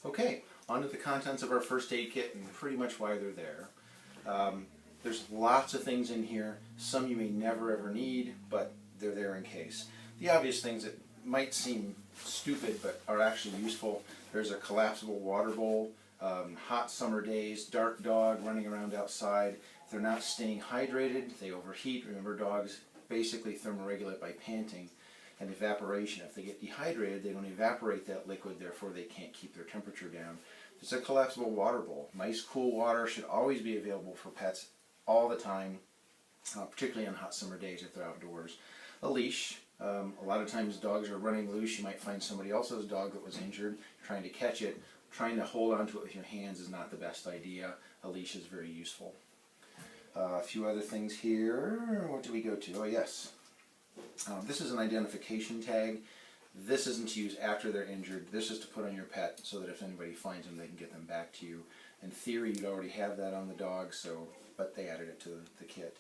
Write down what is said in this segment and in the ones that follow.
Okay, on to the contents of our first aid kit and pretty much why they're there. There's lots of things in here. Some you may never ever need, but they're there in case. The obvious things that might seem stupid but are actually useful. There's a collapsible water bowl. Hot summer days, dark dog running around outside. If they're not staying hydrated, they overheat. Remember, dogs basically thermoregulate by panting and evaporation. If they get dehydrated, they don't evaporate that liquid, therefore they can't keep their temperature down. It's a collapsible water bowl. Nice cool water should always be available for pets all the time, particularly on hot summer days if they're outdoors. A leash. A lot of times dogs are running loose. You might find somebody else's dog that was injured, trying to catch it. Trying to hold onto it with your hands is not the best idea. A leash is very useful. A few other things here. What do we go to? Oh yes. This is an identification tag. This isn't to use after they're injured. This is to put on your pet so that if anybody finds them, they can get them back to you. In theory, you'd already have that on the dog, but they added it to the kit.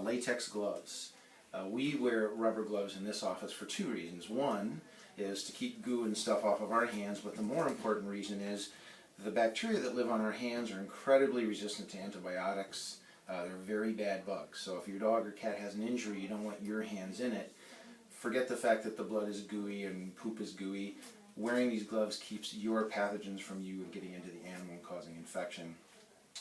Latex gloves. We wear rubber gloves in this office for two reasons. One is to keep goo and stuff off of our hands, but the more important reason is the bacteria that live on our hands are incredibly resistant to antibiotics. They're very bad bugs. So if your dog or cat has an injury, you don't want your hands in it. Forget the fact that the blood is gooey and poop is gooey. Wearing these gloves keeps your pathogens from you getting into the animal and causing infection.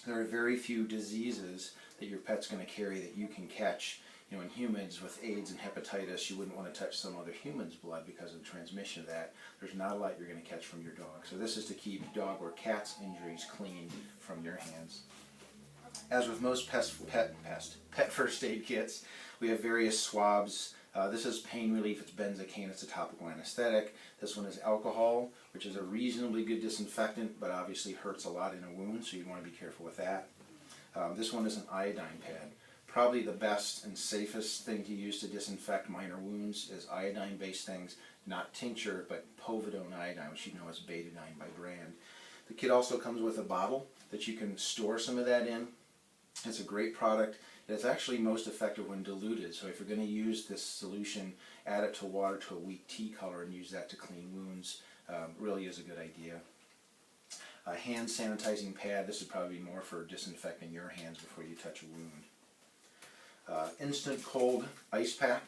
There are very few diseases that your pet's going to carry that you can catch. You know, in humans with AIDS and hepatitis, you wouldn't want to touch some other human's blood because of the transmission of that. There's not a lot you're going to catch from your dog. So this is to keep dog or cat's injuries clean from your hands. As with most pet first aid kits, we have various swabs. This is pain relief. It's benzocaine. It's a topical anesthetic. This one is alcohol, which is a reasonably good disinfectant, but obviously hurts a lot in a wound, so you want to be careful with that. This one is an iodine pad. Probably the best and safest thing to use to disinfect minor wounds is iodine-based things, not tincture, but povidone iodine, which you know is betadine by brand. The kit also comes with a bottle that you can store some of that in. It's a great product. It's actually most effective when diluted, so if you're going to use this solution, add it to water to a weak tea color and use that to clean wounds. Really is a good idea. A hand sanitizing pad. This would probably be more for disinfecting your hands before you touch a wound. Instant cold ice pack.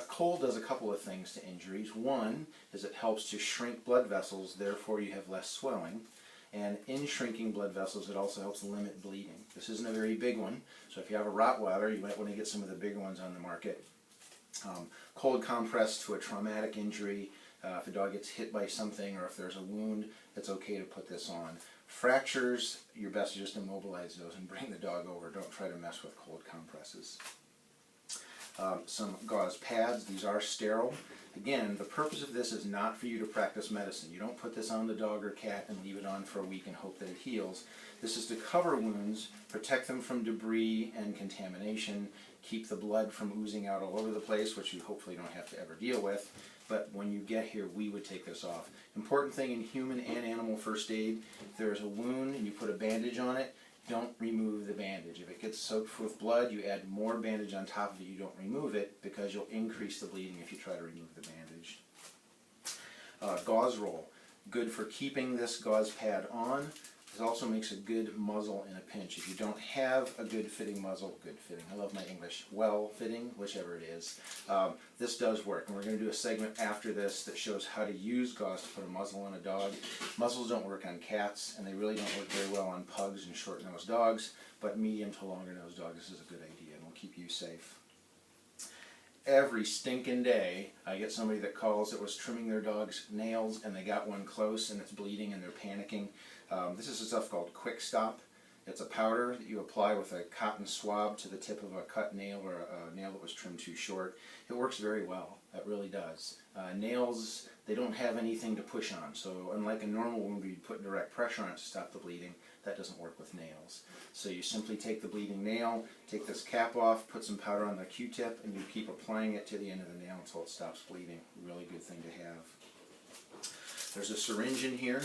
Cold does a couple of things to injuries. One is it helps to shrink blood vessels, therefore you have less swelling. And in shrinking blood vessels, it also helps limit bleeding. This isn't a very big one, so if you have a Rottweiler, you might want to get some of the bigger ones on the market. Cold compress to a traumatic injury. If a dog gets hit by something or if there's a wound, it's okay to put this on. Fractures, your best is just immobilize those and bring the dog over. Don't try to mess with cold compresses. Some gauze pads. These are sterile. Again, the purpose of this is not for you to practice medicine. You don't put this on the dog or cat and leave it on for a week and hope that it heals. This is to cover wounds, protect them from debris and contamination, keep the blood from oozing out all over the place, which you hopefully don't have to ever deal with. But when you get here, we would take this off. Important thing in human and animal first aid, if there's a wound and you put a bandage on it, don't remove the bandage. If it gets soaked with blood, you add more bandage on top of it. You don't remove it because you'll increase the bleeding if you try to remove the bandage. Gauze roll. Good for keeping this gauze pad on. This also makes a good muzzle in a pinch. If you don't have a good fitting muzzle, I love my English, well fitting, whichever it is, this does work. And we're going to do a segment after this that shows how to use gauze to put a muzzle on a dog. Muzzles don't work on cats, and they really don't work very well on pugs and short-nosed dogs, but medium to longer-nosed dogs, this is a good idea and will keep you safe. Every stinking day, I get somebody that calls that was trimming their dog's nails and they got one close and it's bleeding and they're panicking. This is a stuff called Quick Stop. It's a powder that you apply with a cotton swab to the tip of a cut nail or a nail that was trimmed too short. It works very well. It really does. Nails, they don't have anything to push on, so unlike a normal wound where you'd put direct pressure on it to stop the bleeding, that doesn't work with nails. So you simply take the bleeding nail, take this cap off, put some powder on the Q-tip, and you keep applying it to the end of the nail until it stops bleeding. Really good thing to have. There's a syringe in here.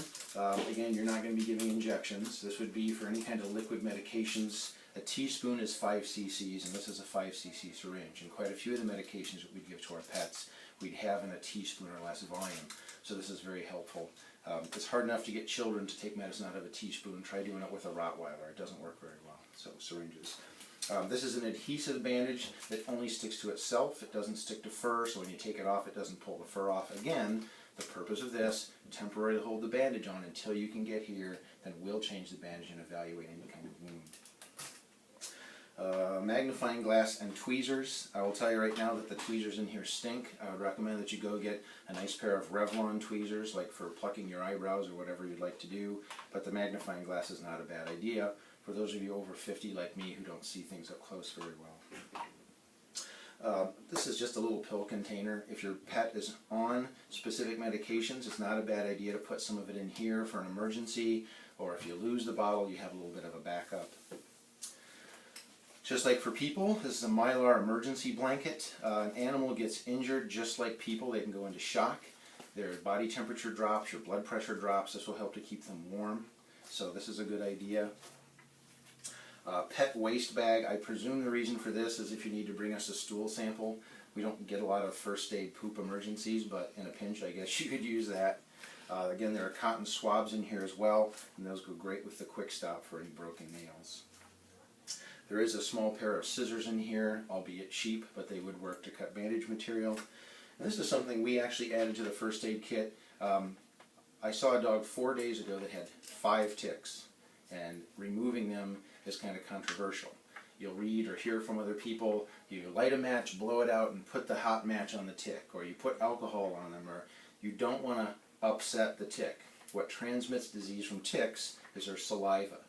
Again, you're not going to be giving injections. This would be for any kind of liquid medications. A teaspoon is 5 cc's, and this is a 5 cc syringe. And quite a few of the medications that we give to our pets, we'd have in a teaspoon or less volume. So this is very helpful. It's hard enough to get children to take medicine out of a teaspoon. Try doing it with a Rottweiler. It doesn't work very well. So syringes. This is an adhesive bandage that only sticks to itself. It doesn't stick to fur, so when you take it off, it doesn't pull the fur off. Again, the purpose of this, temporarily hold the bandage on until you can get here, then we'll change the bandage and evaluate any kind of wound. Magnifying glass and tweezers. I will tell you right now that the tweezers in here stink. I would recommend that you go get a nice pair of Revlon tweezers, like for plucking your eyebrows or whatever you'd like to do, but the magnifying glass is not a bad idea for those of you over 50 like me who don't see things up close very well. This is just a little pill container. If your pet is on specific medications, it's not a bad idea to put some of it in here for an emergency, or if you lose the bottle, you have a little bit of a backup. Just like for people, this is a Mylar emergency blanket. An animal gets injured just like people. They can go into shock. Their body temperature drops, your blood pressure drops. This will help to keep them warm. So this is a good idea. Pet waste bag. I presume the reason for this is if you need to bring us a stool sample. We don't get a lot of first aid poop emergencies, but in a pinch I guess you could use that. Again, there are cotton swabs in here as well, and those go great with the Quick Stop for any broken nails. There is a small pair of scissors in here, albeit cheap, but they would work to cut bandage material. And this is something we actually added to the first aid kit. I saw a dog 4 days ago that had 5 ticks, and removing them is kind of controversial. You'll read or hear from other people, you light a match, blow it out, and put the hot match on the tick, or you put alcohol on them, or you don't want to upset the tick. What transmits disease from ticks is their saliva.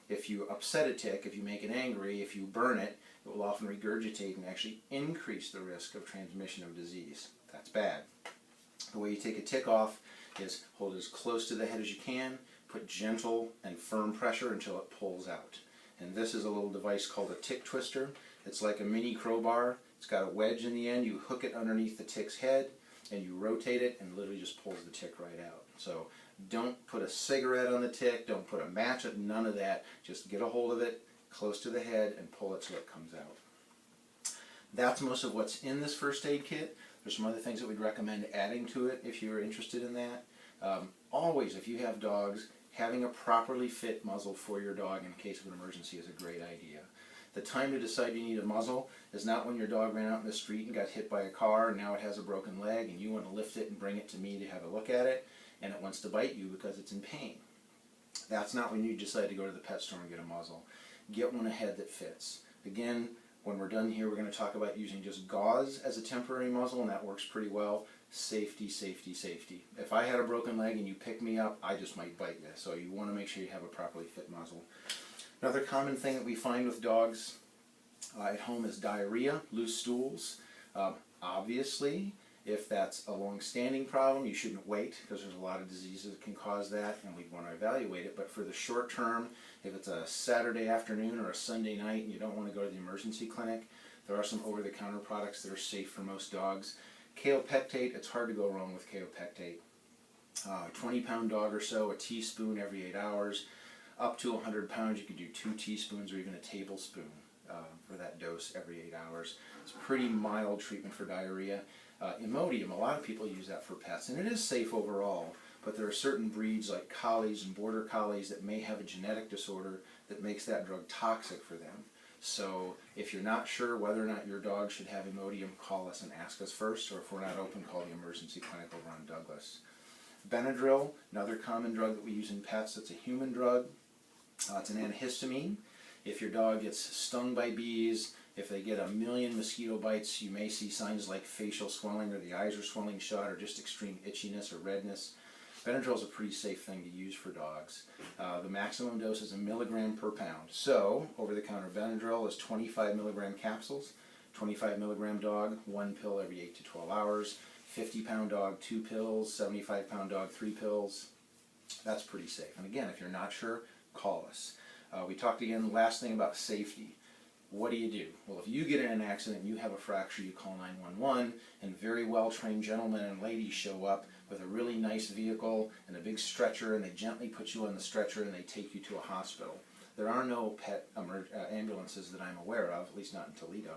If you upset a tick, if you make it angry, if you burn it, it will often regurgitate and actually increase the risk of transmission of disease. That's bad. The way you take a tick off is hold it as close to the head as you can, put gentle and firm pressure until it pulls out. And this is a little device called a tick twister. It's like a mini crowbar. It's got a wedge in the end. You hook it underneath the tick's head and you rotate it and literally just pulls the tick right out. So don't put a cigarette on the tick, don't put a match on, none of that. Just get a hold of it close to the head and pull it so it comes out. That's most of what's in this first aid kit. There's some other things that we'd recommend adding to it if you're interested in that. Always, if you have dogs, having a properly fit muzzle for your dog in case of an emergency is a great idea. The time to decide you need a muzzle is not when your dog ran out in the street and got hit by a car and now it has a broken leg and you want to lift it and bring it to me to have a look at it and it wants to bite you because it's in pain. That's not when you decide to go to the pet store and get a muzzle. Get one ahead that fits. Again, when we're done here, we're going to talk about using just gauze as a temporary muzzle, and that works pretty well. Safety, safety, safety. If I had a broken leg and you pick me up, I just might bite you. So you want to make sure you have a properly fit muzzle. Another common thing that we find with dogs at home is diarrhea, loose stools. Obviously, if that's a long-standing problem, you shouldn't wait because there's a lot of diseases that can cause that, and we'd want to evaluate it. But for the short term, if it's a Saturday afternoon or a Sunday night and you don't want to go to the emergency clinic, there are some over-the-counter products that are safe for most dogs. Kaopectate, it's hard to go wrong with Kaopectate. 20-pound dog or so, a teaspoon every 8 hours. Up to 100 pounds, you could do 2 teaspoons or even a tablespoon for that dose every 8 hours. It's a pretty mild treatment for diarrhea. Imodium, a lot of people use that for pets, and it is safe overall, but there are certain breeds like collies and border collies that may have a genetic disorder that makes that drug toxic for them. So if you're not sure whether or not your dog should have Imodium, call us and ask us first, or if we're not open, call the emergency clinic over on Douglas. Benadryl, another common drug that we use in pets. It's a human drug. It's an antihistamine. If your dog gets stung by bees, if they get 1 million mosquito bites, you may see signs like facial swelling or the eyes are swelling shut or just extreme itchiness or redness. Benadryl is a pretty safe thing to use for dogs. The maximum dose is 1 milligram per pound. So, over-the-counter Benadryl is 25 milligram capsules. 25 milligram dog, 1 pill every 8 to 12 hours. 50-pound dog, 2 pills. 75-pound dog, 3 pills. That's pretty safe. And again, if you're not sure, call us. We talked again, last thing about safety. What do you do? Well, if you get in an accident and you have a fracture, you call 911, and very well-trained gentlemen and ladies show up with a really nice vehicle and a big stretcher, and they gently put you on the stretcher and they take you to a hospital. There are no pet ambulances that I'm aware of, at least not in Toledo.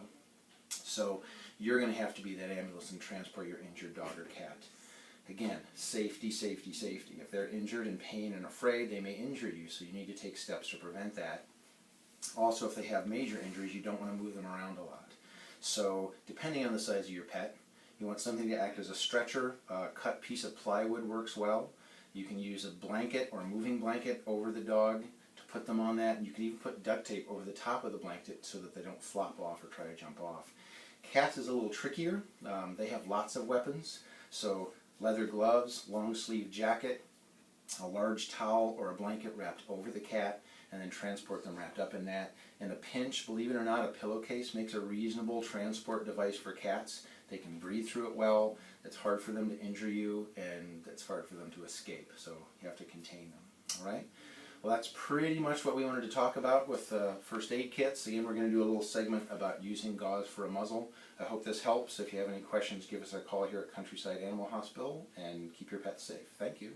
So you're going to have to be that ambulance and transport your injured dog or cat. Again, safety, safety, safety. If they're injured, in pain, and afraid, they may injure you, so you need to take steps to prevent that. Also, if they have major injuries, you don't want to move them around a lot. So, depending on the size of your pet, you want something to act as a stretcher. A cut piece of plywood works well. You can use a blanket or a moving blanket over the dog to put them on that. And you can even put duct tape over the top of the blanket so that they don't flop off or try to jump off. Cats is a little trickier. They have lots of weapons. So, leather gloves, long sleeve jacket, a large towel or a blanket wrapped over the cat, and then transport them wrapped up in that. In a pinch, believe it or not, a pillowcase makes a reasonable transport device for cats. They can breathe through it well. It's hard for them to injure you, and it's hard for them to escape, so you have to contain them. All right? Well, that's pretty much what we wanted to talk about with first aid kits. Again, we're going to do a little segment about using gauze for a muzzle. I hope this helps. If you have any questions, give us a call here at Countryside Animal Hospital, and keep your pets safe. Thank you.